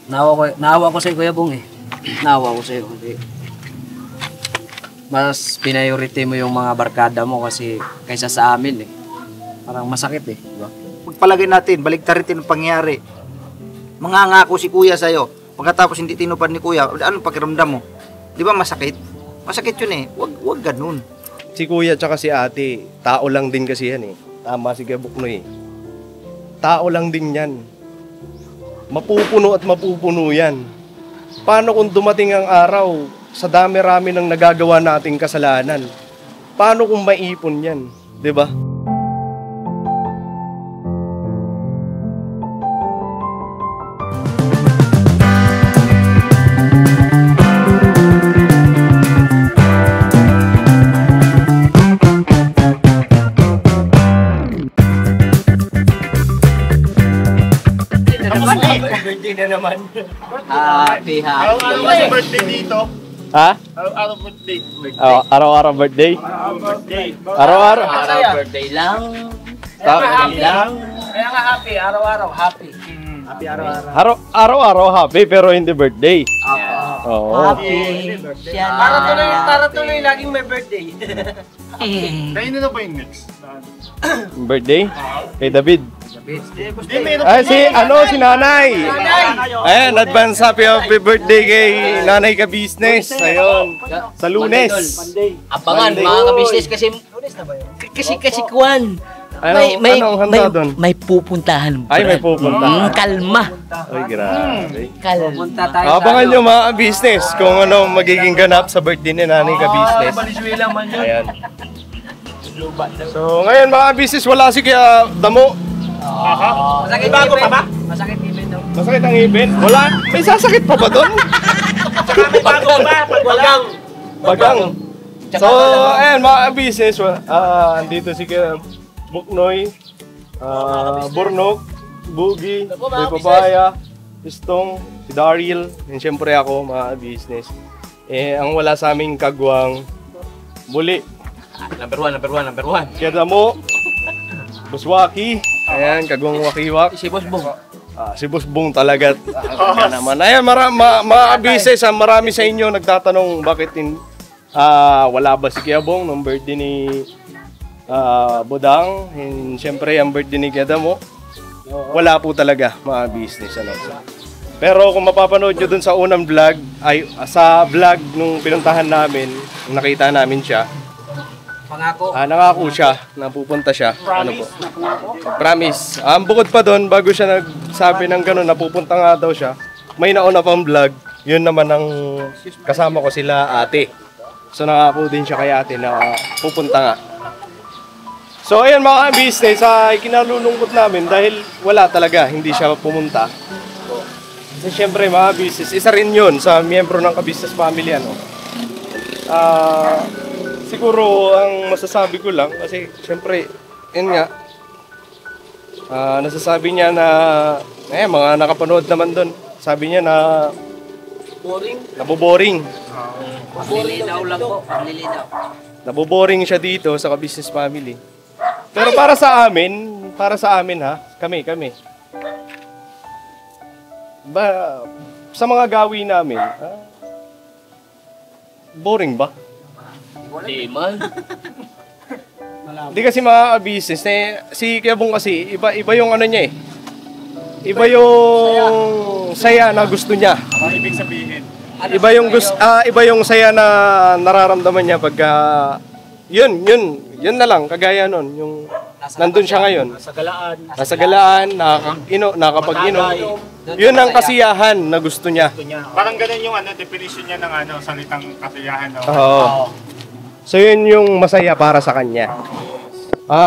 Naawa ko sa'yo, Kuya Bong eh. Naawa ko sa'yo kasi mas priority mo yung mga barkada mo kasi kaysa sa amin eh. Parang masakit eh, di ba? Pagpalagay natin, baliktarin ang pangyayari. Mangangako si Kuya sa'yo. Pagkatapos hindi tinupad ni Kuya, anong pakiramdam mo? Di ba masakit? Masakit yun eh. Wag ganun. Si Kuya tsaka si Ate, tao lang din kasi yan eh. Tama si Kuya Buknoy eh. Tao lang din yan. Mapupuno at mapupuno yan. Paano kung dumating ang araw sa dami-rami ng nagagawa nating kasalanan? Paano kung maipon yan? 'Di ba? Birthday na naman. Happy. Araw-araw kasi birthday dito. Ha? Araw-araw birthday. Araw-araw birthday? Birthday. Araw-araw? Birthday lang. Happy lang. Kaya nga happy, araw-araw happy. Happy araw-araw. Araw-araw happy pero hindi birthday. Oo. Happy. Para tuloy laging may birthday. Kayo na ba yung next? Birthday? Kay David. Hindi, meron. Ay, si Nanay. Ayan, advance happy birthday kay Nanay ka business. Ayun, sa Lunes. Abangan mga ka-business kasi Kwan. Anong handa doon? May pupuntahan. Ay, may pupuntahan. Kalma. Ay, grabe. Kalma. Abangan nyo mga business kung ano magiging ganap sa birthday ni Nanay ka business. Ayan. So, ngayon mga business, wala si Kaya Damo. Masakit bago pa ba? Masakit ibin daw. Masakit ang ibin? Wala. May sasakit pa ba doon? Bago ba? Bagang. So, ayan mga business, andito si Kaya Buknoy, Bornok, Bugi, May Papaya, Istong, si Daryl, and syempre ako mga business. Ang wala sa aming kagwang, Buli. Number one. Kaya Damo, Buswaki, ayan, kagwang wakiwak. Si Boss Bong. Si Boss Bong talaga. Naman. Ayan, mga business, marami sa inyo nagtatanong bakit wala ba si Kuya Bong nung birthday ni Budang. And syempre, ang birthday ni Kuya Damo, wala po talaga mga business. Ano. Pero kung mapapanood nyo dun sa unang vlog, sa vlog nung pinuntahan namin, nakita namin siya, nangako siya na pupunta siya. Ano po? Promise. Bukod pa doon, bago siya nagsabi ng gano'n, napupunta nga daw siya, may nauna pang vlog, yun naman ang kasama ko sila Ate. So nangako din siya kay Ate na pupunta nga. So ayan mga business, kinalulungkot namin dahil wala talaga, hindi siya pumunta. Kasi syempre mga business, isa rin yun sa miyembro ng ka-business family. Ano? Siguro ang masasabi ko lang kasi syempre yun nga nasasabi niya na mga nakapanood naman doon, sabi niya na naboboring. Paglilinaw lang po, paglilinaw. Naboboring siya dito sa ka-business family. Pero para sa amin ha, kami sa mga gawin namin, boring ba? Hindi man. Hindi kasi mga business si Kuya Bong kasi iba yung ano niya eh. Iba yung saya na gusto niya. Ano ibig sabihin? Iba yung saya na nararamdaman niya pagka yun na lang kagaya nun yung nandun siya ngayon. Nasa galaan, nakakapag-inom. Yun ang kasiyahan na gusto niya. Parang ganun yung definition niya ng salitang kasiyahan. Oo. So yun yung masaya para sa kanya.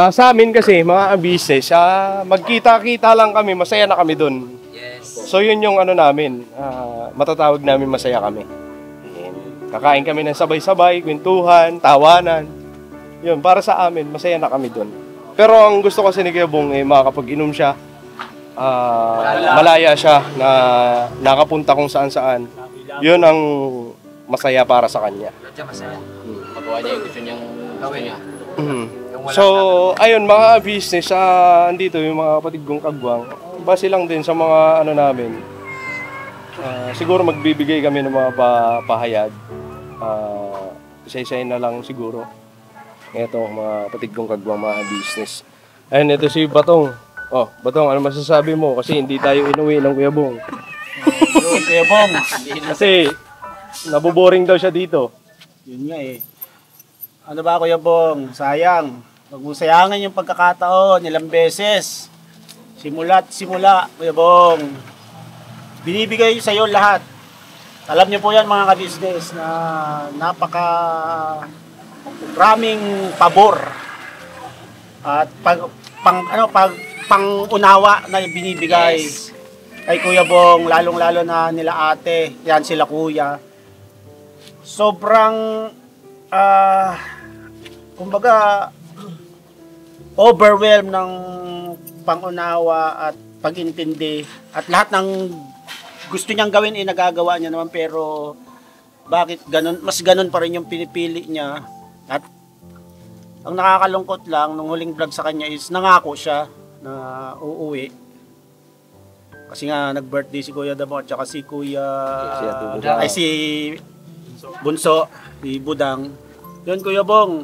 Sa amin kasi mga business, magkita-kita lang kami, masaya na kami dun. Yes. So yun yung namin, matatawag namin masaya kami. Kakain kami ng sabay-sabay, kwentuhan, tawanan. Yun, para sa amin, masaya na kami dun. Pero ang gusto kasi ni Kuya Bong, makakapag-inom siya, malaya siya, na nakapunta kung saan-saan. Yun ang masaya para sa kanya. Masaya. Magawa niya yung gusto niyang gawin niya. So, ayun mga business, andito yung mga kapatid kong kagwang. Base lang din sa mga namin. Siguro magbibigay kami ng mga pahayag. Isa-isayin na lang siguro. Ito, mga patig kong kagwang mga business. Ayun, ito si Batong. Oh, Batong, ano masasabi mo? Kasi hindi tayo inuwi ng Kuya Bong. Kuya Bong. Kasi naboboring daw siya dito. Yun nga eh. Ano ba Kuya Bong? Sayang. Huwag mo sayangin yung pagkakataon ilang beses. Simula't simula, Kuya Bong. Binibigay sa iyo lahat. Alam niyo po yan mga ka-business na napaka raming pabor at pangunawa na binibigay kay Kuya Bong, lalong-lalo na nila ate, yan sila kuya. Sobrang kumbaga overwhelmed ng pangunawa at pag-intindi at lahat ng gusto niyang gawin ay nagagawa niya naman, pero bakit ganun, mas ganun pa rin yung pinipili niya. At ang nakakalungkot lang nung huling vlog sa kanya is nangako siya na uuwi kasi nga nag-birthday si Kuya Damo at saka si Kuya ay si Bunso, si Budang. Yun Kuya Bong,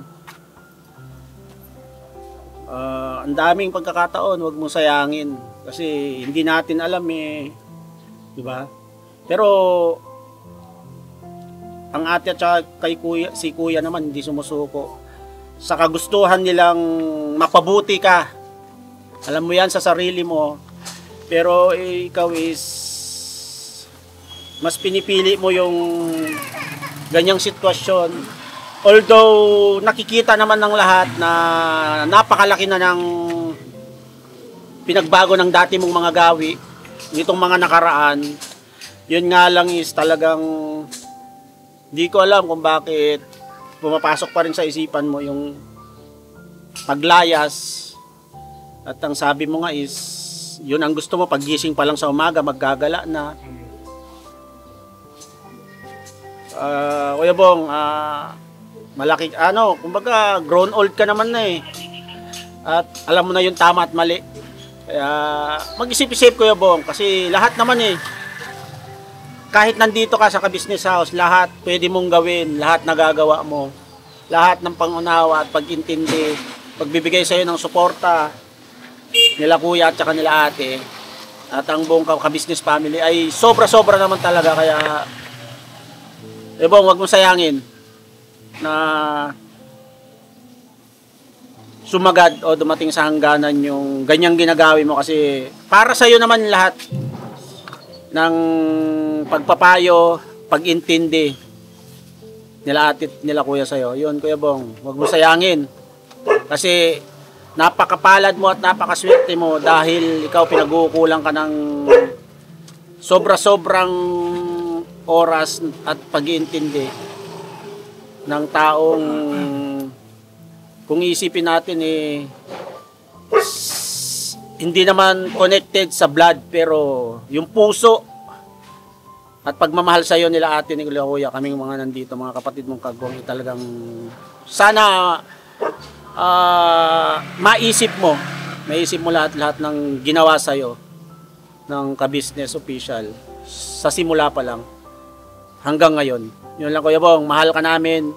ang daming pagkakataon, huwag mo sayangin kasi hindi natin alam eh, di ba? Pero ang ate at saka kay kuya, si Kuya naman hindi sumusuko sa kagustuhan nilang mapabuti ka. Alam mo yan sa sarili mo, pero ikaw is mas pinipili mo yung ganyang sitwasyon. Although nakikita naman ng lahat na napakalaki na ng pinagbago ng dati mong mga gawi nitong mga nakaraan, yun nga lang is talagang di ko alam kung bakit pumapasok pa rin sa isipan mo yung paglayas. At ang sabi mo nga is yun ang gusto mo, paggising pa lang sa umaga maggagala na. Kuya Bong, malaki, kumbaga grown old ka naman na eh. At alam mo na yung tama at mali. Kaya mag-isip-isip Kuya Bong, kasi lahat naman eh, kahit nandito ka sa ka-business house, lahat pwede mong gawin, lahat nagagawa mo. Lahat ng pangunawa at pag-intindi, pagbibigay sa'yo ng suporta nila kuya at saka nila ate at ang buong ka-business family ay sobra-sobra naman talaga. Kaya Bong, wag mo sayangin na sumagad o dumating sa hangganan yung ganyang ginagawi mo, kasi para sa'yo naman lahat ng pagpapayo, pag-intindi nila ate, nila kuya sa'yo. Yun Kuya Bong, wag mo sayangin kasi napakapalad mo at napakaswerte mo dahil ikaw pinag-uukulang ka ng sobra-sobrang oras at pag-iintindi ng taong kung isipin natin eh hindi naman connected sa blood, pero yung puso at pagmamahal sa iyo nila ate ni Kuya, kaming mga nandito, mga kapatid mong kagwang, talagang sana maisip mo lahat ng ginawa sa iyo ng ka-business official sa simula pa lang hanggang ngayon. Yun lang Kuya Bong, mahal ka namin.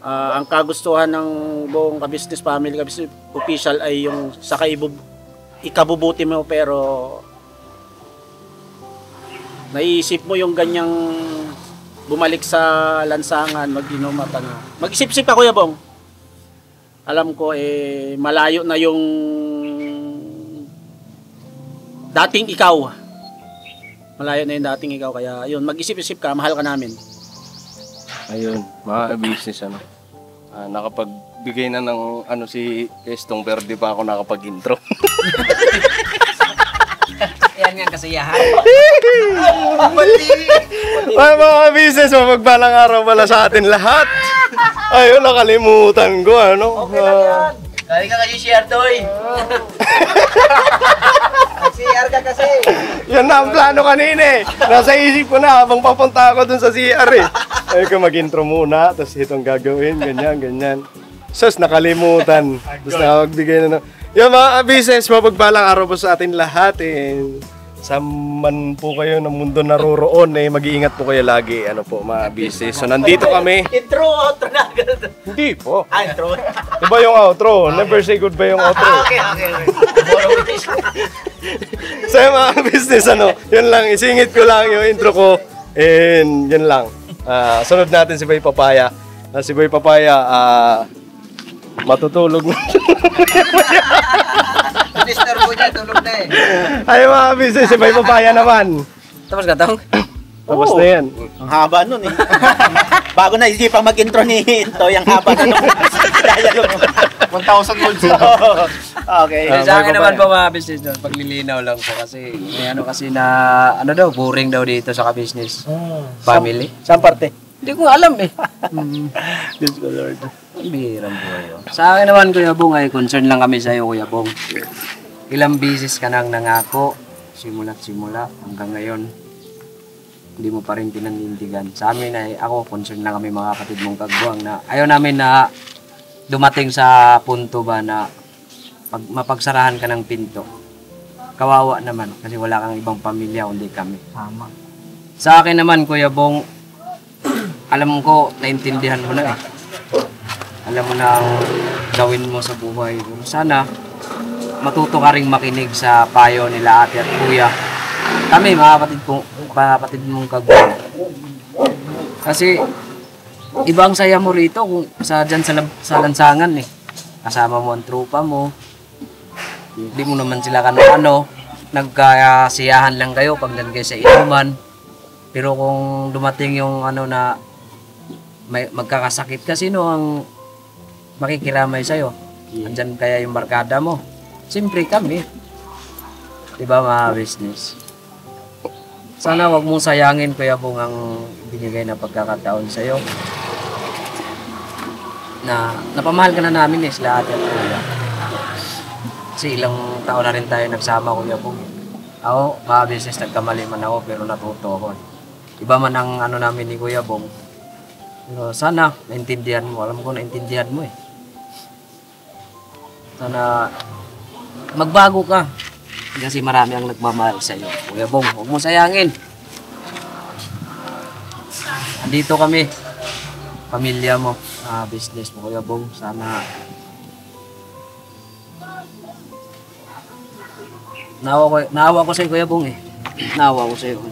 Ang kagustuhan ng buong ka-business family, ka-business official ay yung sa ikabubuti mo, pero naiisip mo yung ganyang bumalik sa lansangan, mag-inom at ano. Mag-isip-isip ka Kuya Bong. Alam ko eh malayo na yung dating ikaw. Malayo na yung dating ikaw, kaya yun, mag-isip-isip ka, mahal ka namin. Ayun, mga business nakapagbigay na ng si Kestong, pero di pa ako nakapag-intro. Yan nga kasiyahan. Mga business, mapagbalang araw pala sa atin lahat. Ayun, nakalimutan ko, Okay lang yan. Dali ka kasi share to eh. CR ka kasi. Yan na ang plano kanina eh. Nasa isip ko na habang papunta ako dun sa CR eh. Ay ko mag-intro muna, tapos itong gagawin, ganyan. Sus, nakalimutan. Tapos nakapagbigay na. Yung mga business, mapagbalang araw po sa atin lahat eh. Sa man po kayo ng mundo naroroon, mag-iingat po kayo lagi, po, mga business. So, nandito kami. Intro, outro na agad. Hindi po. Intro. Diba yung outro? Never say goodbye yung outro. Okay. So, mga business, yun lang. Isingit ko lang yung intro ko. And yun lang. Sunod natin si Boy Papaya. Si Boy Papaya, matutulog na. Disturbo niya, tulog na eh. Ay, mga business, si Boy Papaya naman. Tapos ka tong? Tapos na yan. Ang haba nun eh. Bago na isipang mag-intro ni Toy, ang haba na nung dialogue. 1,000 words. Okay. Sa akin naman po mga business doon, paglilinaw lang po kasi may kasi na boring daw dito sa ka-business family. Saan parte? Hindi ko alam eh. Diyos ko Lord. Bihirang po yun. Sa akin naman Kuya Bong ay concern lang kami sa iyo Kuya Bong. Ilang bisis ka nang nangako, simula't simula hanggang ngayon. Hindi mo pa rin pinanindigan. Sa amin ay ako concern lang kami mga kapatid mong kagbuang na ayaw namin na dumating sa punto ba na mapagsarahan ka ng pinto. Kawawa naman kasi wala kang ibang pamilya kundi kami. Tama. Sa akin naman Kuya Bong, alam ko naintindihan mo na eh. Alam mo na ang gawin mo sa buhay. Sana matuto ka ring makinig sa payo nila ate at kuya. Kami mga kapatid mong kagawin. Kasi ibang saya mo rito kung dyan sa lansangan eh. Kasama mo ang trupa mo. Hindi mo naman sila kano-ano. Nagkasiyahan lang kayo pag nandun kayo sa inuman. Pero kung dumating yung na magkakasakit ka, sino ang makikiramay sa'yo? Andyan kaya yung barkada mo? Siyempre kami. Diba mga business? Sana wag mong sayangin Kuya Bong ang binigay na pagkakataon sa'yo. Na napamahal ka na namin sila ate at kuya. Kasi ilang taon na rin tayo nagsama Kuya Bong. Ako, mga business nagkamali man ako pero natuto ako. Iba man ang namin ni Kuya Bong. Pero sana naintindihan mo. Alam ko naintindihan mo eh. Sana magbago ka. Kasi marami ang nagmamahal sa iyo. Kuya Bong, huwag mo sayangin. Andito kami. Pamilya mo. Business mo Kuya Bong. Sana naawa ko sa iyo Kuya Bong eh. Naawa ko sa iyo.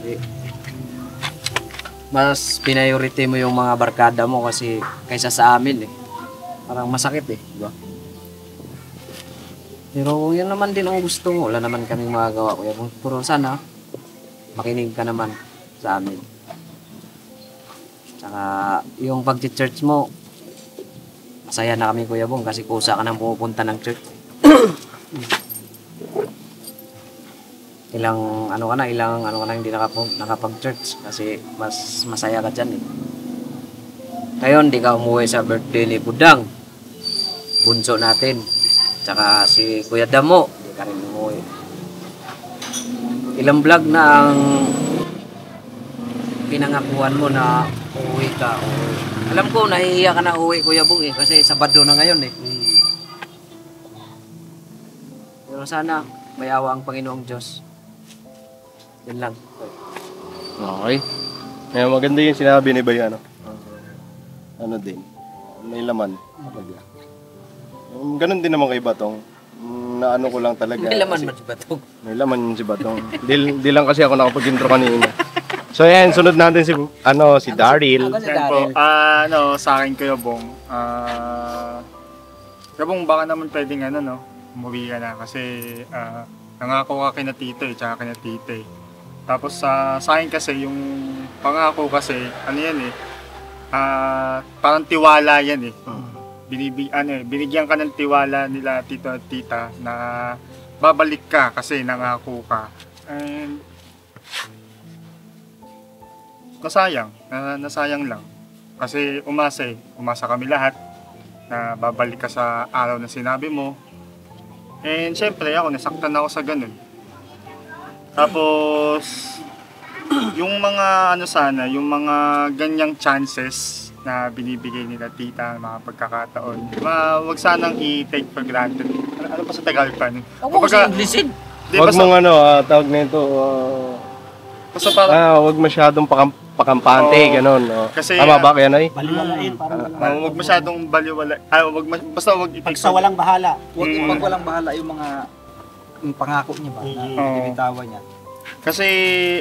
Mas priority mo yung mga barkada mo kasi kaysa sa amin eh. Parang masakit eh, di ba? Pero kung yan naman din ang gusto mo, wala naman kaming magagawa Kuya Bong. Pero sana, makinig ka naman sa amin. Tsaka yung pag-church mo, masaya na kami Kuya Bong kasi kusa ka nang pumupunta ng church. Ilang ano ka na hindi nakapag-church kasi mas masaya ka dyan eh. Ngayon, di ka umuwi sa birthday ni Budang. Bunso natin. Tsaka si Kuya Damo, di ka rin umuwi. Ilang vlog na ang pinangakuan mo na uuwi ka. Alam ko, nahihiya ka na uuwi Kuya Bong eh, kasi Sabado na ngayon eh. Pero sana, may awa ang Panginoong Diyos. Yan lang. Okay. Kaya maganda yung sinabi ni Bay, din, may laman. Ganun din naman kay Batong. Naano ko lang talaga. May laman man si Batong. May laman yun si Batong. Di lang kasi ako nakapag-intro kanina. So yan, sunod natin si Daryl. Yan po, sa akin Kuya Bong. Kuya Bong, baka naman pwedeng umuwi ka na kasi nangako ka kina tito tsaka kina tite. Tapos sa akin kasi, yung pangako kasi, parang tiwala yan eh. Binigyan ka ng tiwala nila tito at tita na babalik ka kasi nangako ka. And nasayang lang. Kasi umasa kami lahat na babalik ka sa araw na sinabi mo. And syempre ako, nasaktan ako sa ganun. Tapos, yung mga yung mga ganyang chances na binibigay nila tita, mga pagkakataon, wag sanang i-take for granted. Ano pa sa Tagalog pa? Huwag mo kasi Englishin. Di, Wag basta, mong tawag nito, basta parang, wag masyadong pakampante, Oo. ganon. Oh. Kasi, Tama ba kaya, Noy? Baliwalain, parang baliwala. wag masyadong baliwala. Basta wag Pag sa walang bahala. Huwag Mm. pag walang bahala yung mga yung pangako niya ba na Oo. binibitawan niya. Kasi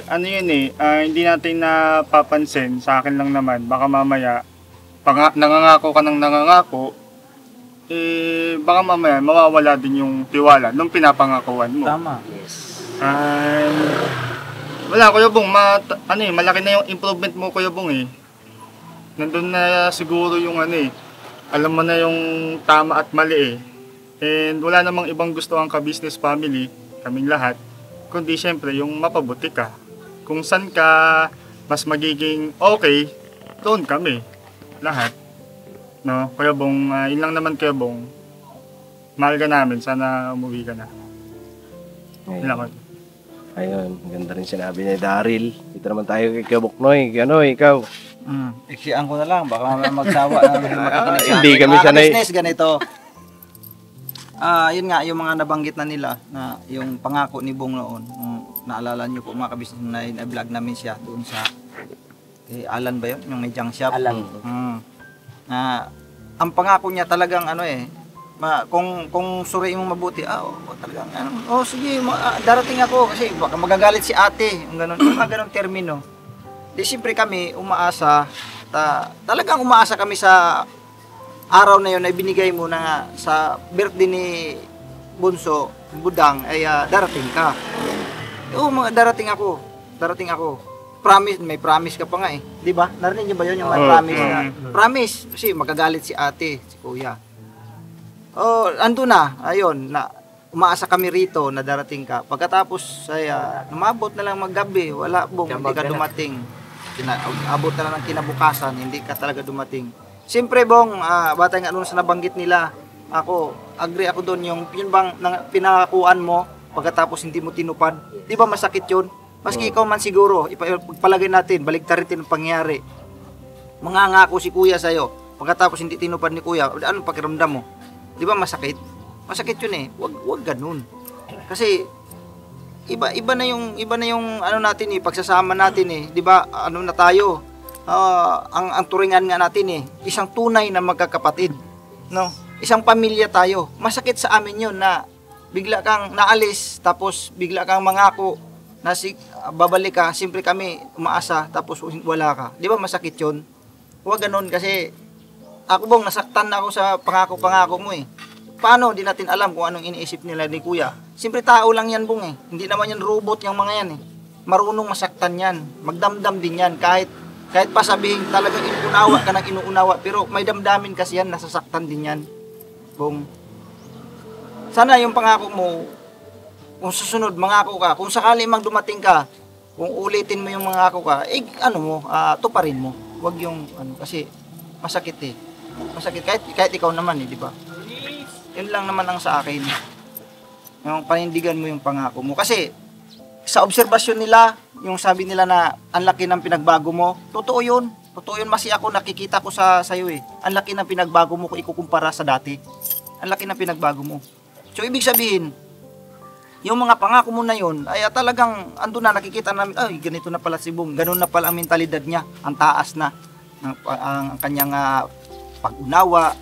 ano yun hindi natin napapansin, sa akin lang naman, baka mamaya, nangangako ka ng nangangako, baka mamaya mawawala din yung tiwala nung pinapangakuan mo. Tama. Wala, Kuya Bong, malaki na yung improvement mo, Kuya Bong Nandun na siguro yung alam mo na yung tama at mali And wala namang ibang gusto ang ka-business family, kaming lahat, kundi syempre yung mapabuti ka. Kung saan ka mas magiging okay, doon kami. Lahat. No? Kuya Bong, yun lang naman, Kuya Bong. Mahal ka namin, sana umuwi ka na. Yun lang, Kuya. Ayun, ganda rin sinabi ni Daryl. Dito naman tayo kay Kabuknoy. Ganoy, ikaw. Iksiyaan ko na lang, baka mamaya magsawa na makikinig sa Hindi akin. kami Mga sanay. business ganito. Yun nga, yung mga nabanggit na nila, na yung pangako ni Bong noon, naalala niyo po mga kabisnes na vlog namin siya doon sa, Alan ba yun? Yung may junk shop? Alan. Ang pangako niya talagang kung suriin mo mabuti, talagang sige, darating ako kasi baka magagalit si ate, yung mga ganun termino. Di siyempre kami umaasa, talagang umaasa kami sa araw na yun na ibinigay mo na sa birthday ni Bunso, Budang, ay darating ka. Darating ako. Promise, may promise ka pa nga di ba? Narinig niyo ba yun yung may promise na? Promise, kasi magagalit si ate, si kuya. Ando na, ayun, na umaasa kami rito na darating ka. Pagkatapos ay lumabot na lang maggabi, wala Bong, hindi ka dumating. Abot na lang ng kinabukasan, hindi ka talaga dumating. Siyempre Bong, batay nga sa nabanggit nila, agree ako doon yun bang pinakakuan mo, pagkatapos hindi mo tinupad. Di ba masakit yun? Maski ikaw man siguro, ipalagay natin, baliktarin ang pangyari. Mangangako si kuya sa'yo, pagkatapos hindi tinupad ni kuya, anong pakiramdam mo? Di ba masakit? Masakit yun Wag ganun. Kasi iba na yung natin pagsasama natin di ba? Ano na tayo? Ang turingan nga natin isang tunay na magkakapatid, no? Isang pamilya tayo. Masakit sa amin 'yon na bigla kang naalis tapos bigla kang mangako na babalik ka, siyempre kami umaasa tapos wala ka. Di ba masakit 'yon? Huwag ganun kasi ako Bong, nasaktan na ako sa pangako mo Paano? Di natin alam kung anong iniisip nila ni Kuya. Siyempre tao lang yan Bong Hindi naman yan robot yung mga yan Marunong masaktan yan. Magdamdam din yan. Kahit pa sabihin talagang inuunawa ka ng inuunawa. Pero may damdamin kasi yan, nasasaktan din yan. Bong. Sana yung pangako mo, kung susunod, mangako ka. Kung sakali mang dumating ka, kung ulitin mo yung mangako ka, tuparin mo. Huwag yung, kasi masakit Masakit kahit ikaw naman di ba? Yun lang naman ang sa akin. Yung panindigan mo yung pangako mo. Kasi sa obserbasyon nila, yung sabi nila na ang laki ng pinagbago mo, totoo yun. Totoo yun, masi ako nakikita ko sa sayo Ang laki ng pinagbago mo kung ikukumpara sa dati. Ang laki ng pinagbago mo. So ibig sabihin, yung mga pangako mo na yun, ay talagang ando na nakikita namin, ganito na pala si Bong, ganun na pala ang mentalidad niya, ang taas na ang kanyang pag-unawa,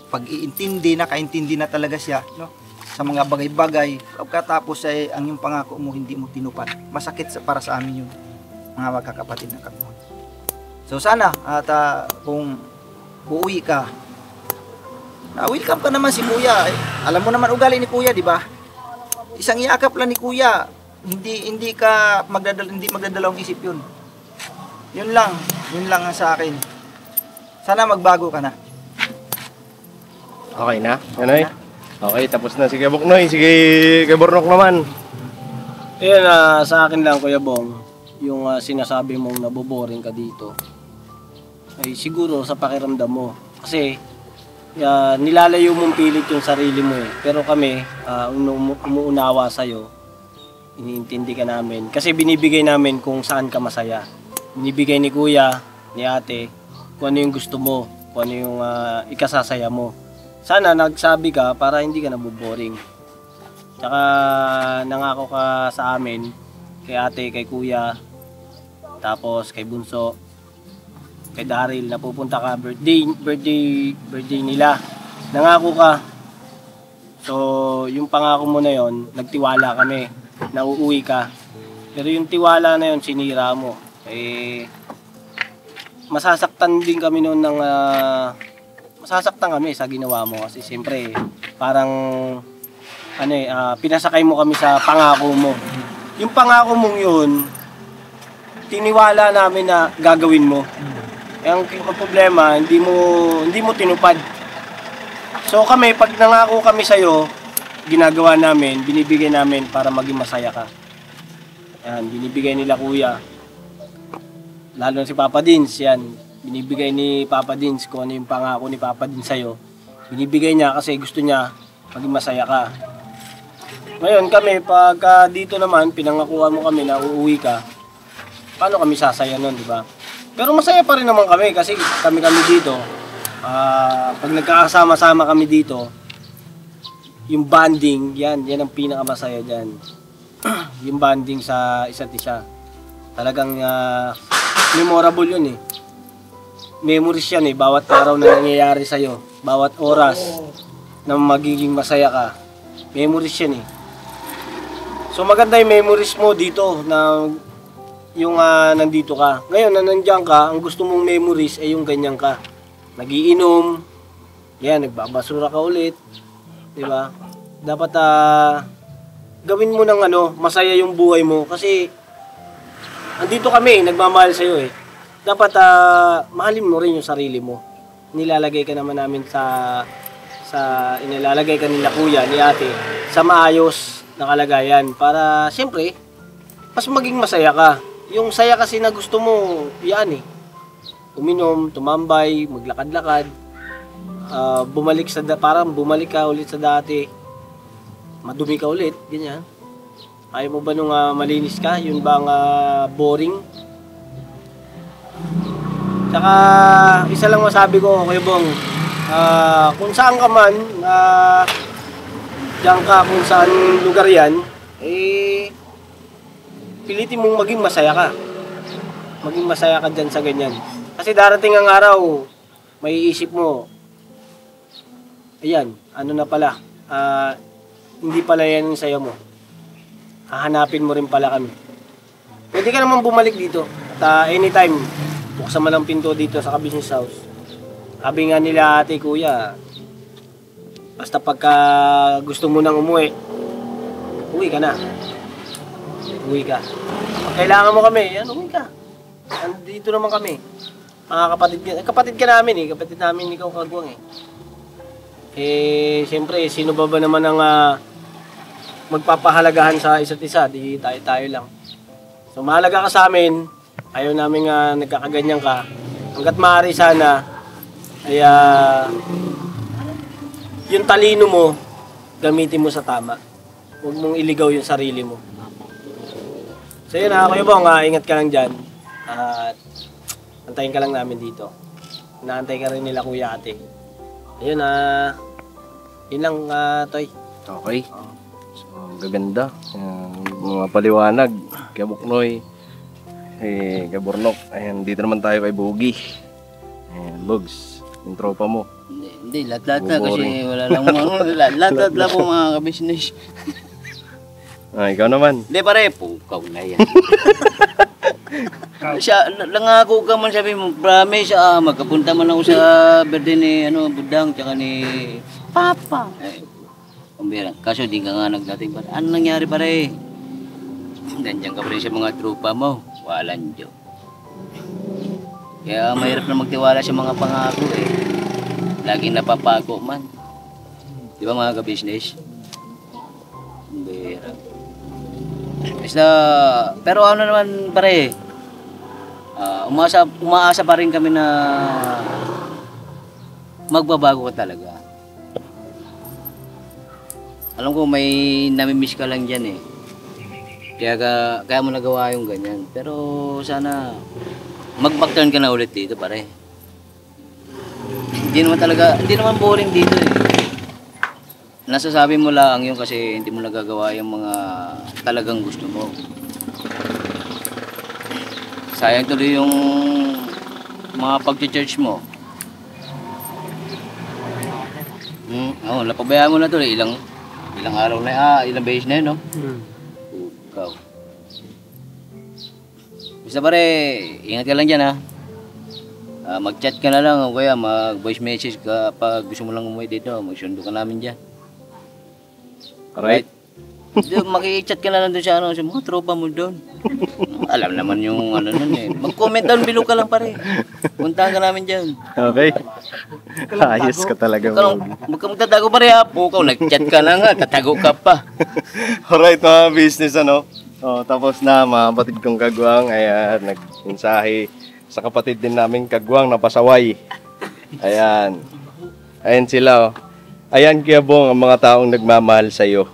pag-iintindi na, kaintindi na talaga siya, no? Sa mga bagay-bagay. Pagkatapos ay ang yung pangako mo hindi mo tinupad. Masakit para sa amin yun, mga magkakapatid na kapwa. So sana at kung uuwi ka, welcome ka naman si Kuya. Alam mo naman ugali ni Kuya, di ba? Isang yakap lang ni Kuya, hindi magdadalawang isip yun. Yun lang ang sa akin. Sana magbago ka na. Okay na? Ganoy? Okay, tapos na si Kabuknoy. Sige, Kabornok naman. Ayan, sa akin lang Kuya Bong, yung sinasabi mong naboboring ka dito, ay siguro sa pakiramdam mo. Kasi nilalayo mong pilit yung sarili mo Pero kami, umuunawa sa'yo, iniintindi ka namin. Kasi binibigay namin kung saan ka masaya. Binibigay ni Kuya, ni Ate, kung ano yung gusto mo, kung ano yung ikasasaya mo. Sana nagsabi ka para hindi ka naboboring. Tsaka nangako ka sa amin, kay ate, kay kuya, tapos kay Bunso, kay Daryl, na pupunta ka birthday nila. Nangako ka. So, yung pangako mo na yon, nagtiwala kami na uuwi ka. Pero yung tiwala na yon, sinira mo. Masasaktan din kami noon ng masasaktan kami sa ginawa mo kasi siyempre parang pinasakay mo kami sa pangako mo. Yung pangako mong yun, tiniwala namin na gagawin mo. Ang problema, hindi mo tinupad. So kami, pag nangako kami sa'yo, ginagawa namin, binibigay namin para maging masaya ka. Yan, binibigay nila kuya. Lalo na si Papa Dins, yan. Binibigay ni Papa Dins kung ano yung pangako ni Papa Dins sa'yo. Binibigay niya kasi gusto niya maging masaya ka. Ngayon kami, pag dito naman, pinangakuan mo kami na uuwi ka, paano kami sasaya nun, di ba? Pero masaya pa rin naman kami kasi kami dito. Pag nagkakasama-sama kami dito, yung bonding, yan ang pinakamasaya dyan. Yung bonding sa isa't isa. Talagang memorable yun eh. Memories yan eh, bawat araw na nangyayari sa'yo, bawat oras na magiging masaya ka, memories yan eh. So maganda yung memories mo dito na yung nandito ka. Ngayon na nandiyan ka, ang gusto mong memories ay yung ganyan ka. Nagiinom, yan, nagbabasura ka ulit, di ba? Dapat gawin mo ng masaya yung buhay mo kasi andito kami, nagmamahal sa'yo eh. Dapat mahalin mo rin yung sarili mo. Nilalagay ka naman namin inilalagay ka nila kuya, ni ate, sa maayos na kalagayan para siyempre, mas maging masaya ka. Yung saya kasi na gusto mo, yan eh. Uminom, tumambay, maglakad-lakad, parang bumalik ka ulit sa dati, madumi ka ulit, ganyan. Ayaw mo ba nung malinis ka? Yun ba ang boring? Tsaka, isa lang masabi ko, Kuya Bong, kung saan ka man, diyan ka kung saan lugar yan, pilitin mong maging masaya ka. Maging masaya ka dyan sa ganyan. Kasi darating ang araw, may iisip mo, ayan, na pala, hindi pala yan yung saya mo. Hahanapin mo rin pala kami. Pwede ka naman bumalik dito. At anytime, buksan mo ng pinto dito sa business house. Sabi nga nila ate, kuya, basta pagka gusto mo nang umuwi, uwi ka na. Uwi ka. Pag kailangan mo kami, uwi ka. Andito naman kami. Mga kapatid ka namin eh. Kapatid namin ikaw, Kagwang eh. Siyempre, sino ba naman ang magpapahalagahan sa isa't isa? Di tayo lang. So, mahalaga ka sa amin. Ayaw namin nagkakaganyan ka. Hanggat maaari sana, ay yung talino mo, gamitin mo sa tama. Huwag mong iligaw yung sarili mo. So yun Kuya Bong, ingat ka lang dyan. At antayin ka lang namin dito. Inaantay ka rin nila kuya ate. Ayun yun lang Toy. Okay. So, gaganda. Mga paliwanag. Kay Buknoy. Kay Burnok. Ayan, dito naman tayo kay Bogie. Ayan, Bugs. Yung tropa mo. Hindi, lahat-lahat na kasi wala lang lahat-lahat lang po mga ka-business. Ikaw naman. Hindi pare, pukaw na yan. Siya, langako ka man sabi mo, promise, magkapunta man ako sa birthday ni Budang, tsaka ni Papa. Kumbira, kaso di ka nga nagdating pa. Ano nangyari pare? Nandiyan ka pa rin sa mga trupa mo. Walang joke. Kaya mahirap na magtiwala sa mga pangako eh. Laging napapago man. Di ba mga ka-business? Kumbira. Pero ano naman pare, umaasa pa rin kami na magbabago ka talaga. Alam ko may namimiss ka lang dyan eh. Kaya mo nagawa yung ganyan. Pero sana mag-backturn ka na ulit dito pare. Hindi naman boring dito eh. nasasabi mo lang yun kasi hindi mo nagagawa yung mga talagang gusto mo. Sayang tuloy yung mga pag-church mo. Napabayaan mo na tuloy. Ilang araw na, ilang beses na yun, no? Ikaw. Basta pare, ingat ka lang dyan, ha? Mag-chat ka na lang o kaya mag-voice message ka pag gusto mo lang umuwi dito. Magsundo ka namin dyan. Alright. Maki-chat ka na lang doon sa mga tropa mo doon. Alam naman yung ano nun eh. Mag-comment down below ka lang pare. Puntahan ka namin dyan. Okay. Ayos ka talaga. Huwag ka magtatago pare ha. Pukaw, nag-chat ka na nga. Tatago ka pa. Alright mga business ano. Tapos na mga kapatid kong kagwang. Ayan, nag-mensahe sa kapatid din namin kagwang na pasaway. Ayan. Ayan sila. Ayan kaya Bong ang mga taong nagmamahal sa'yo.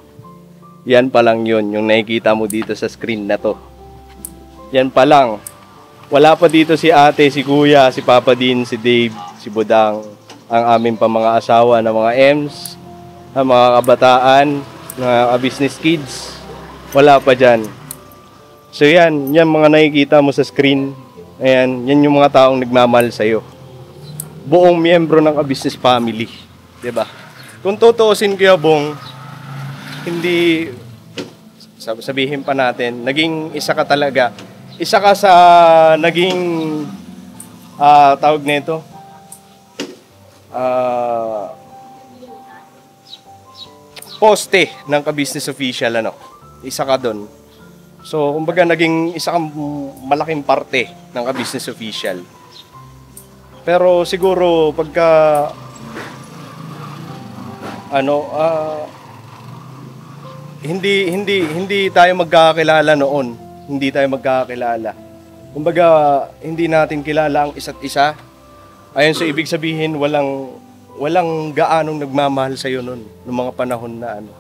Yan pa lang yun, yung nakikita mo dito sa screen na to. Yan pa lang. Wala pa dito si ate, si kuya, si Papa Din, si Dave, si Budang, ang aming pa mga asawa na mga Ems, ang mga kabataan, mga business kids. Wala pa dyan. So yan mga nakikita mo sa screen. Ayan, yan yung mga taong nagmamahal sa'yo. Buong miyembro ng business family. Diba? Kung tutuusin kaya Bong, hindi sabihin pa natin, naging isa ka talaga. Isa ka sa naging tawag nito. Poste ng ka-business official ano. Isa ka doon. So, kumbaga naging isa kang malaking parte ng ka-business official. Pero siguro pagka hindi tayo magkakakilala noon. Hindi tayo magkakakilala. Kumbaga, hindi natin kilala ang isa't isa. Ayun, so ibig sabihin, walang gaanong nagmamahal sa'yo noon, noong mga panahon na ano.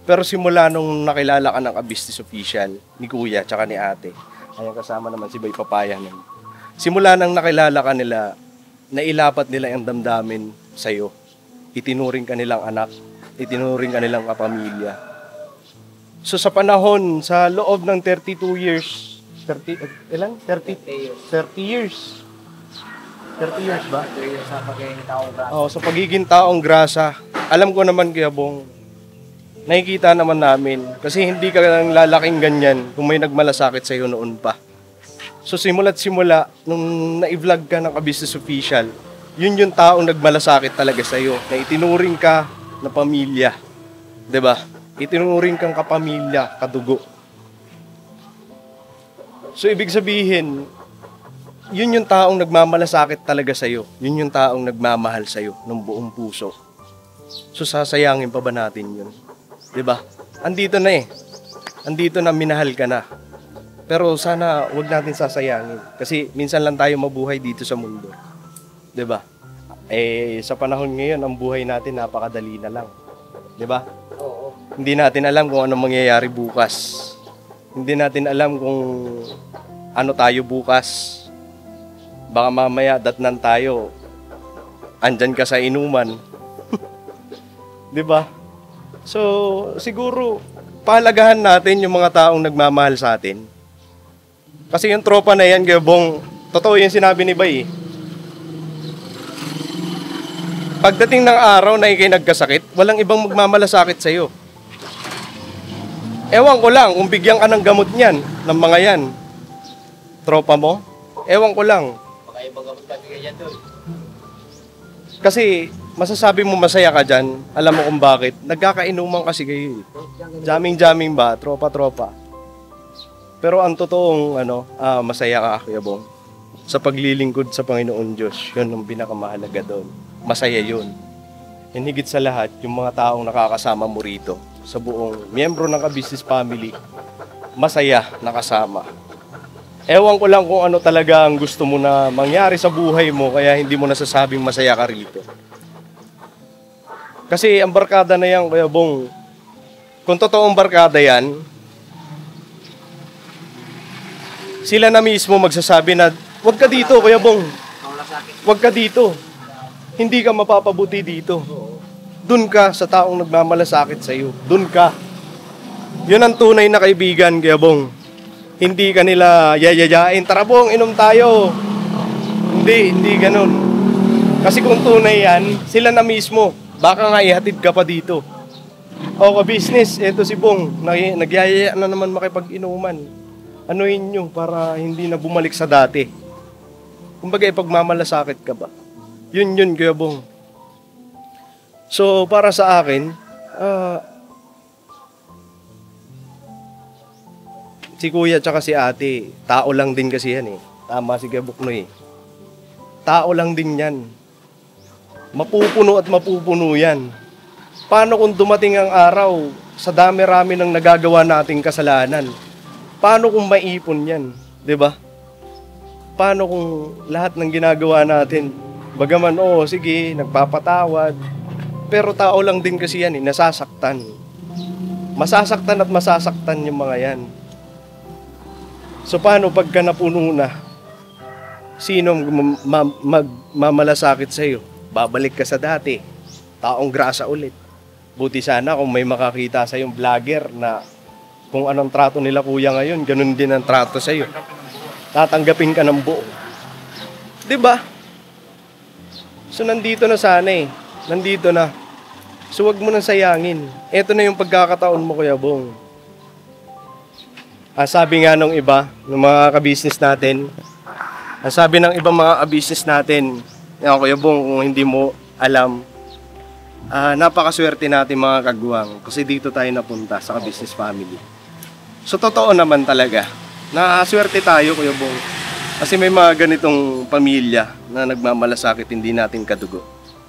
Pero simula nung nakilala ka ng business official, ni Kuya, tsaka ni Ate, ayun, kasama naman si Bay Papaya nun. Simula nang nakilala ka nila, nailapat nila ang damdamin sa'yo. Itinuring ka nilang anak, itinuring ka nilang kapamilya. So sa panahon, sa loob ng 32 years, 30 years. 30 years ba? 3 years sa pagiging taong grasa. Sa pagiging taong grasa. Alam ko naman kaya Bong, nakikita naman namin. Kasi hindi ka lang lalaking ganyan kung may nagmalasakit sa'yo noon pa. So simula't simula, nung na-vlog ka ng business official, yun yung taong nagmalasakit talaga sa'yo. Na itinuring ka na pamilya. 'Di ba? Itinuring kang kapamilya, kadugo. So ibig sabihin, yun yung taong nagmamalasakit talaga sa'yo. Yun yung taong nagmamahal sa'yo ng buong puso. So sasayangin pa ba natin yun? 'Di ba? Andito na eh. Andito na, minahal ka na. Pero sana wag natin sasayangin. Kasi minsan lang tayo mabuhay dito sa mundo. 'Di ba? Sa panahon ngayon, ang buhay natin napakadali na lang. 'Di ba? Hindi natin alam kung anong mangyayari bukas. Hindi natin alam kung ano tayo bukas. Baka mamaya datnan tayo. Andyan ka sa inuman. 'Di ba? So, siguro pahalagahan natin yung mga taong nagmamahal sa atin. Kasi yung tropa na yan, kaya Bong, totoo yung sinabi ni Bay. Pagdating ng araw na ikay nagkasakit, walang ibang magmamalasakit sa'yo. Ewan ko lang, kung bigyan ka ng gamot niyan, ng mga yan, tropa mo, ewan ko lang. Baka ibang gamot ka bigyan doon. Kasi masasabi mo masaya ka dyan, alam mo kung bakit, nagkakainuman kasi kayo. Jamming-jamming ba, tropa-tropa. Pero ang totoong masaya ka, Kuya Bong, sa paglilingkod sa Panginoon Diyos, yun ang pinakamahalaga doon. Masaya yun. And higit sa lahat, yung mga taong nakakasama mo rito, sa buong miyembro ng ka-business family, masaya nakasama. Ewan ko lang kung ano talaga ang gusto mo na mangyari sa buhay mo, kaya hindi mo nasasabing masaya ka rito. Kasi ang barkada na yan, Kuya Bong, kung totoong barkada yan, sila na mismo magsasabi na, wag ka dito, Kuya Bong. Wag ka dito. Hindi ka mapapabuti dito. Dun ka sa taong nagmamalasakit sa'yo. Dun ka. Yun ang tunay na kaibigan, Kuya Bong. Hindi ka nila yayayain, tara Bong, inom tayo. Hindi ganun. Kasi kung tunay yan, sila na mismo. Baka nga ihatid ka pa dito. O ka-business, eto si Bong, nagyayaya na naman makipag-inuman. Anuhin nyo para hindi na bumalik sa dati. Kumbaga, ipagmamalasakit ka ba? Yun, Kuya Bong. So, para sa akin, si Kuya tsaka si Ate, tao lang din kasi yan eh. Tama si Kuya Buknoy. Tao lang din yan. Mapupuno at mapupuno yan. Paano kung dumating ang araw, sa dami-rami ng nagagawa nating kasalanan? Paano kung maipon yan? 'Di ba? Paano kung lahat ng ginagawa natin, bagaman, sige, nagpapatawad, pero tao lang din kasi yan, nasasaktan. Masasaktan at masasaktan yung mga yan. So paano pagka napuno na, sino magmamalasakit sa'yo? Babalik ka sa dati, taong grasa ulit. Buti sana kung may makakita sa'yong vlogger na kung anong trato nila kuya ngayon, ganun din ang trato sa'yo. Tatanggapin ka ng buo. 'Di ba? So nandito na sana eh. Nandito na. So wag mo nang sayangin. Ito na yung pagkakataon mo, Kuya Bong. Sabi nga nung iba, ng mga ka-business natin, sabi ng ibang mga ka-business natin, Kuya Bong, kung hindi mo alam, napakaswerte natin mga kagwang kasi dito tayo napunta sa ka-business family. So totoo naman talaga. Nakaswerte tayo, Kuya Bong. Kasi may mga ganitong pamilya na nagmamalasakit, hindi natin kadugo.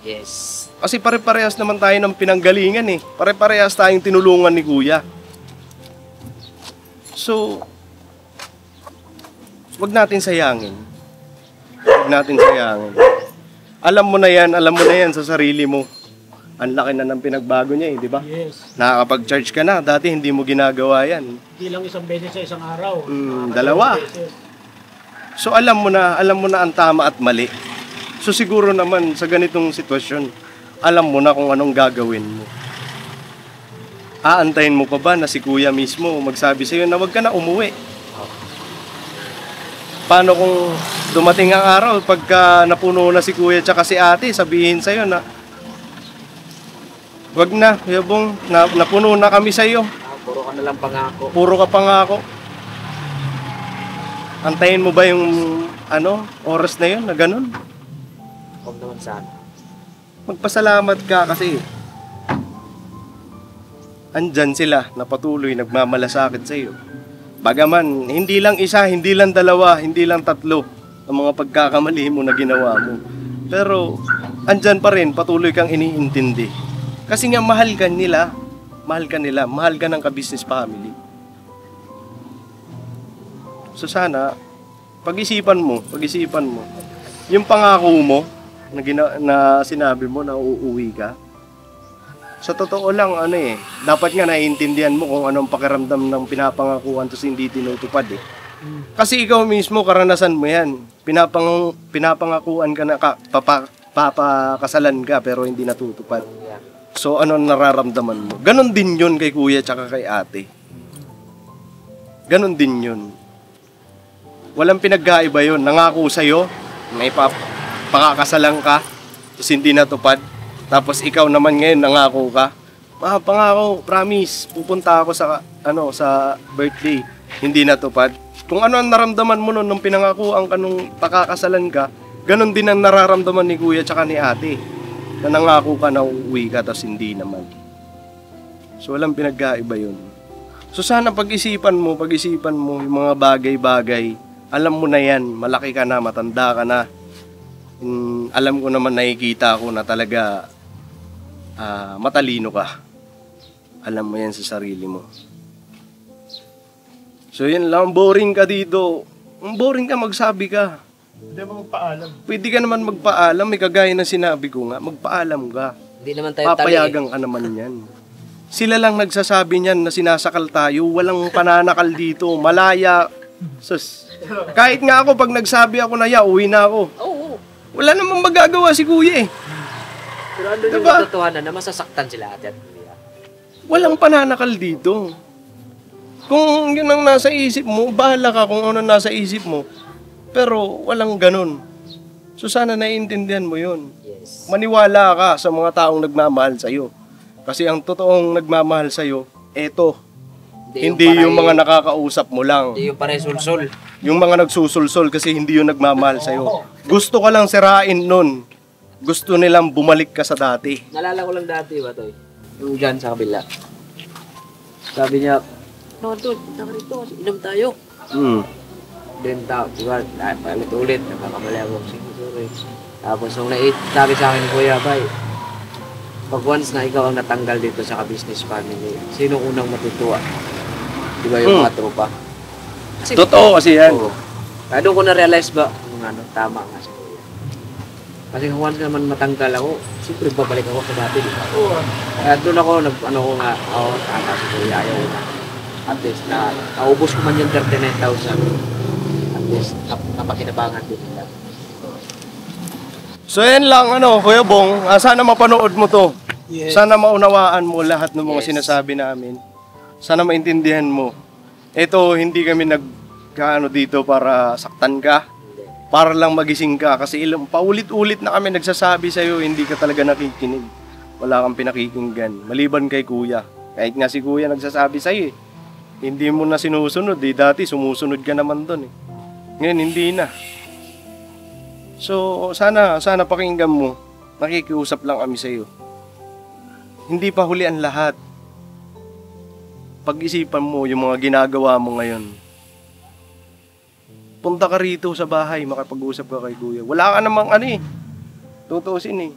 Yes. Kasi pare-parehas naman tayo ng pinanggalingan eh. Pare-parehas tayong tinulungan ni Kuya. So, wag natin sayangin. Wag natin sayangin. Alam mo na yan sa sarili mo. Ang laki na ng pinagbago niya di ba? Yes. Nakakapag-charge ka na, dati hindi mo ginagawa yan. Hindi lang isang beses sa isang araw. Dalawa. So alam mo na ang tama at mali. So siguro naman sa ganitong sitwasyon, alam mo na kung anong gagawin mo. Aantayin mo pa ba na si Kuya mismo magsabi sa'yo na wag ka na umuwi? Paano kung dumating ang araw, pagka napuno na si Kuya tsaka si Ate, sabihin sa'yo na wag na, Kuya Bong, napuno na kami sa'yo. Puro ka na lang pangako. Puro ka pangako. Antayin mo ba yung oras na yun na ganun? Huwag naman sana. Magpasalamat ka kasi andyan sila na patuloy nagmamalasakit sa iyo. Bagaman, hindi lang isa, hindi lang dalawa, hindi lang tatlo ang mga pagkakamali mo na ginawa mo. Pero andyan pa rin, patuloy kang iniintindi. Kasi nga mahal ka nila, mahal ka ng ka-business family. So sana, pag-isipan mo, yung pangako mo na sinabi mo na uuwi ka, sa totoo lang, dapat nga naiintindihan mo kung anong pakiramdam ng pinapangakuan tapos hindi tinutupad eh. Kasi ikaw mismo, karanasan mo yan. Pinapangakuan ka na papakasalan ka pero hindi natutupad. So, ano nararamdaman mo? Ganon din yun kay Kuya tsaka kay Ate. Ganon din yun. Walang pinagkaiba yun. Nangako sa'yo, may pakakasalan ka, tapos hindi natupad. Tapos ikaw naman ngayon, nangako ka. Pangako, promise, pupunta ako sa birthday. Hindi natupad. Kung ano ang naramdaman mo nun nung pinangakuan ka nung pakakasalan ka, ganon din ang nararamdaman ni Kuya tsaka ni Ate. Na nangako ka na uuwi ka, tapos hindi naman. So, walang pinagkaiba yun. So, sana pag-isipan mo yung mga bagay-bagay. Alam mo na yan, malaki ka na, matanda ka na. Alam ko naman, nakikita ko na talaga matalino ka. Alam mo yan sa sarili mo. So, yun lang, boring ka dito. Boring ka, magsabi ka. Hindi mo magpaalam. Pwede ka naman magpaalam, may kagaya na sinabi ko nga, magpaalam ka. Hindi naman tayo Papayagang ka naman yan. Sila lang nagsasabi niyan na sinasakal tayo, walang pananakal dito, malaya. Sus. Kahit nga ako, pag nagsabi ako na uwi na ako. Oo. Wala namang magagawa si Kuya eh. Pero ano yung Diba? katotohanan na masasaktan sila ate at kuya? Walang pananakal dito. Kung yun ang nasa isip mo, bahala ka kung ano nasa isip mo. Pero walang ganun. So sana naiintindihan mo yun. Yes. Maniwala ka sa mga taong nagmamahal sa'yo. Kasi ang totoong nagmamahal sa'yo, eto. Hindi yung mga nakakausap mo lang. Hindi yung panay sulsul. Yung mga nagsusulsol kasi hindi yung nagmamahal sa'yo. Gusto ka lang sirain nun. Gusto nilang bumalik ka sa dati. Nalala ko lang dati ba, Toy? Yung dyan sa kabila. Sabi niya, no, Toy, punta ka rito, inom tayo. Then, diba, ulit, nakakamali ako. Sorry. Tapos, nung sabi sa akin, Kuya, bay, pag once na ikaw ang natanggal dito sa ka-business family, sino unang matutuwa? Diba yung mga tropa? Kasi, Totoo kasi yan. oo. Kaya doon ko na-realize ba, kung ano, tama nga si Kuya. Kasi kung once naman matanggal ako, siyempre babalik ako sa dati, di ba? Kaya doon ako, tama si Kuya, ayaw na. At least, naubos ko man yung 39,000. At least, napakinabangan din nila. So yan lang, Kuya Bong, sana mapanood mo to. Yes. Sana maunawaan mo lahat ng mga sinasabi namin. Sana maintindihan mo. Ito, hindi kami dito para saktan ka. Para lang magising ka. Kasi paulit-ulit na kami nagsasabi sa'yo, hindi ka talaga nakikinig. Wala kang pinakikinggan. Maliban kay Kuya. Kahit nga si Kuya nagsasabi sa'yo hindi mo na sinusunod. Dati sumusunod ka naman doon Ngayon, hindi na. So, sana pakinggan mo. Nakikiusap lang kami sa'yo. Hindi pa huli ang lahat. Pag-isipan mo yung mga ginagawa mo ngayon. Punta ka rito sa bahay, makapag-usap ka kay Kuya. Wala ka namang tutusin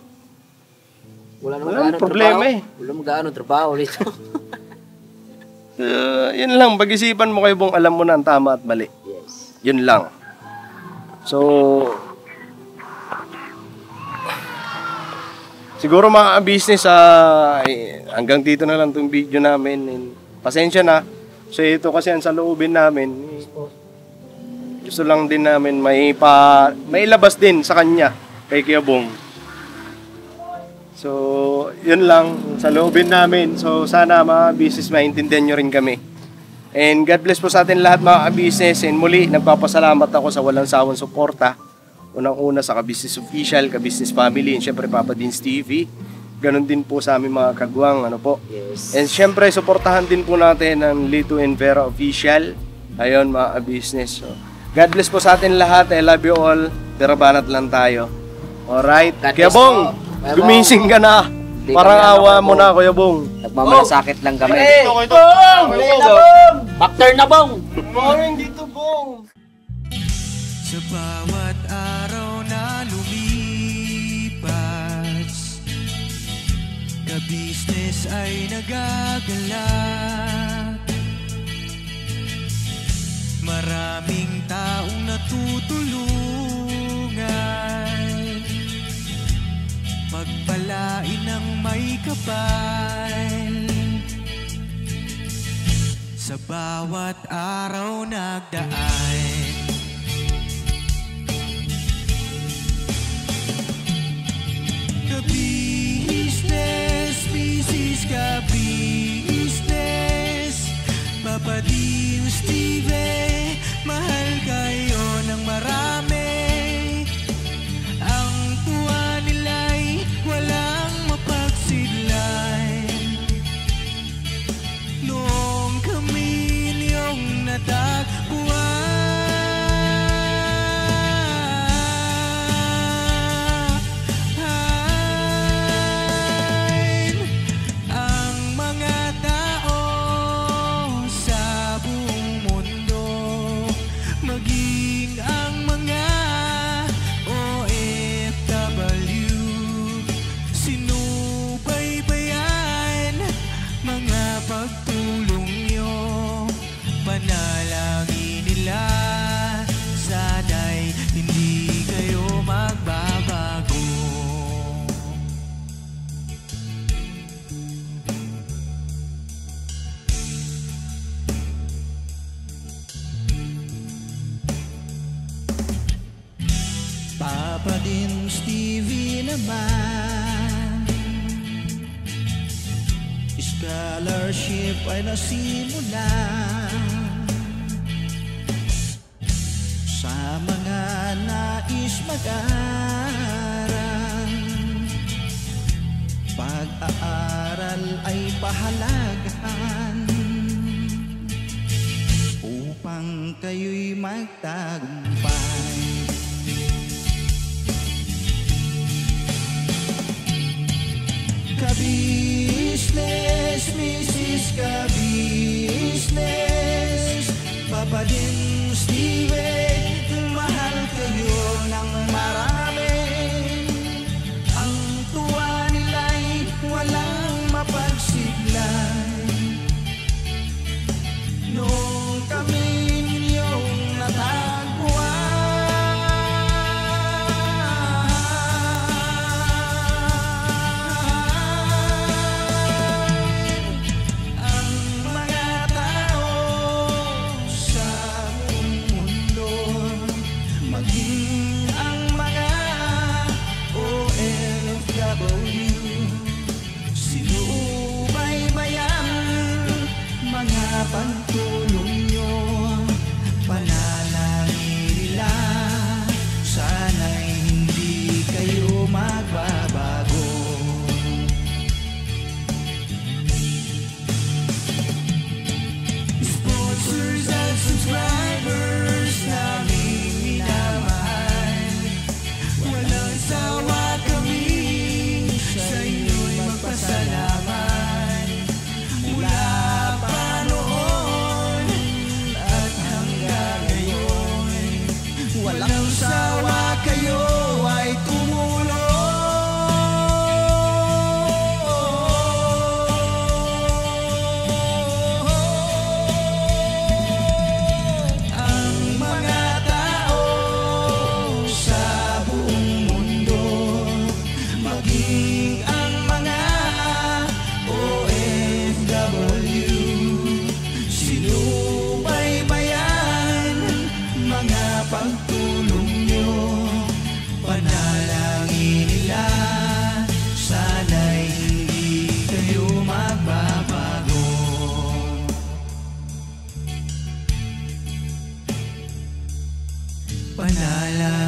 Wala namang problema Wala namang gaano trabaho dito. Yun lang, pag-isipan mo kayo Bong, alam mo na ang tama at mali. Yes. Yun lang. So, siguro mga business, hanggang dito na lang itong video namin. Pasensya na. So ito kasi ang saloobin namin. Gusto lang din namin may labas din sa kanya kay Kuya Bong. So yun lang sa loobin namin. So sana mga business maintindihan nyo rin kami. And God bless po sa atin lahat mga business. And muli nagpapasalamat ako sa walang sawang suporta. Unang-una sa Ka-Business Official, Ka-Business Family, and syempre Papa Deans TV. Ganon din po sa aming mga kagwang, Yes. And syempre, suportahan din po natin ang Lito and Vera Official. Ayun, mga business. So, God bless po sa atin lahat. I love you all. Pero banat lang tayo. Alright. God Kuya bless Bong, po. Kuya Bong. gumising ka na. Di Parang kami awa ano, mo na, Kuya Bong. Nagmamalasakit lang kami. Backturn na, Bong! Morning dito, Bong. Sa bawat araw na lumipas, ka-business ay nagagalak. Maraming taong natutulungan, pagpalain ng may kapal. Sa bawat araw nagdaan, ka-business, business ka-business, Papa Deans TV, mahal kayo ng marami. Ang tuwa nila'y walang mapagsidlan. Noong kami niyong natagpuan, ang mga tao sa buong mundo, maging ang mga OFW, sinubaybayan mga pagtulong nyo, panalangin nila, sana'y hindi kayo magbabago. Papa Deans TV naman, scholarship ay nasimula sa mga nais mag-aral. Pag-aaral ay pahalagahan upang kayo'y magtagumpay. Ka-business, Mrs. Ka-business, Papa din Steven, mahal kayo ng marami. Ang tuwa nila'y walang mapagsiglay. Noong kami ninyong natagpuan, pagtulong nyo, panalangin nila, sana'y hindi kayo magbabago. Sponsors at subscribers namin minamahal, walang sawa kami sa inyo'y magpasalamat. Mula pa noon at hanggang ngayon, walang sawa kayo ay tumulong. Ang mga tao sa buong mundo, maging ang mga OFW, sinubaybayan mga pagtulong nyo, panalangin nila, sana'y hindi kayo magbabago. Panalangin